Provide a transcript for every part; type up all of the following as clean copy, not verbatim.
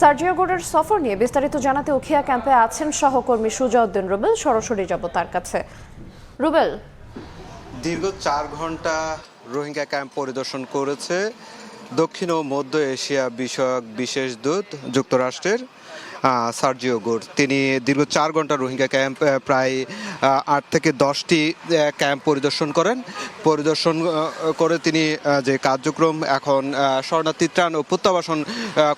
Sergio গোরের সফর নিয়ে বিস্তারিত জানাতে উখিয়া ক্যাম্পে আছেন সহকর্মী সুজাউদ্দিন রুবেল। সরাসরি যাব তার কাছে। রুবেল, দীর্ঘ 4 ঘন্টা রোহিঙ্গা ক্যাম্প পরিদর্শন করেছে দক্ষিণ ও মধ্য এশিয়া বিষয়ক বিশেষ দূত যুক্তরাষ্ট্রের সার্জিও গোর। তিনি দীর্ঘ 4 ঘন্টা রোহিঙ্গা ক্যাম্প প্রায় 8 থেকে 10টি ক্যাম্প পরিদর্শন পরিদর্শন করে তিনি যে কার্যক্রম এখন শরণার্থী ত্রাণ ও প্রত্যাবাসন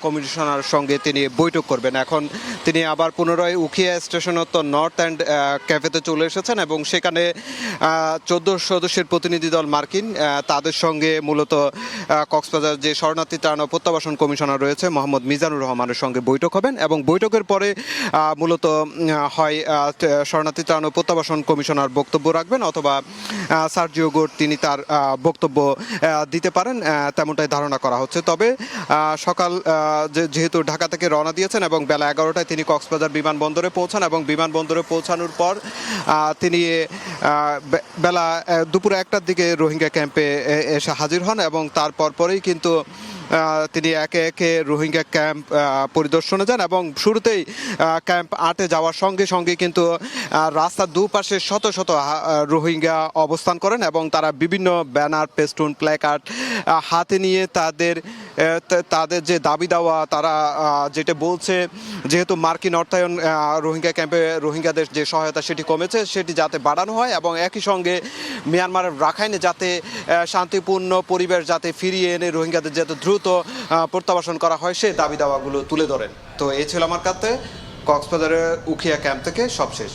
কমিশনার সঙ্গে তিনি বৈঠক করবেন। এখন তিনি আবার পুনরায় উখিয়া স্টেশনত নর্থ অ্যান্ড ক্যাফেতে চলে এসেছেন এবং সেখানে 14 সদস্যের প্রতিনিধি দল মার্কিন, তাদের সঙ্গে মূলত কক্সবাজার যে শরণার্থী ত্রাণ ও প্রত্যাবাসন কমিশনার রয়েছে মোহাম্মদ মিজানুর রহমানের সঙ্গে বৈঠক হবেন এবং বৈঠকের পরে মূলত হয় শরণার্থী ত্রাণ ও প্রত্যাবাসন কমিশনার বক্তব্য রাখবেন অথবা সার্জিও গোর তিনি তার বক্তব্য দিতে পারেন, তেমনটাই ধারণা করা হচ্ছে। তবে সকাল যেহেতু ঢাকা থেকে রওনা দিয়েছেন এবং বেলা 11টায় তিনি কক্সবাজার বিমানবন্দরে পৌঁছান এবং বিমানবন্দরে পৌঁছানোর পর তিনি বেলা দুপুর 1টার দিকে রোহিঙ্গা ক্যাম্পে এসে হাজির হন এবং তারপর পরেই কিন্তু তিনি একে একে রোহিঙ্গা ক্যাম্প পরিদর্শনে যান এবং শুরুতেই ক্যাম্প 8-এ যাওয়ার সঙ্গে সঙ্গে কিন্তু রাস্তার দুপাশে শত শত রোহিঙ্গা অবস্থান করেন এবং তারা বিভিন্ন ব্যানার, পেস্টুন, প্ল্যাকার্ড হাতে নিয়ে তাদের যে দাবি দেওয়া, তারা যেটা বলছে যেহেতু মার্কিন অর্থায়ন রোহিঙ্গা ক্যাম্পে রোহিঙ্গাদের যে সহায়তা সেটি কমেছে, সেটি যাতে বাড়ানো হয় এবং একই সঙ্গে মিয়ানমারের রাখাইনে যাতে শান্তিপূর্ণ পরিবেশ যাতে ফিরিয়ে এনে রোহিঙ্গাদের যাতে দ্রুত প্রত্যাবাসন করা হয় সেই দাবি দাওয়াগুলো তুলে ধরেন। তো এই ছিল আমার কাছে কক্সবাজারের উখিয়া ক্যাম্প থেকে সবশেষ।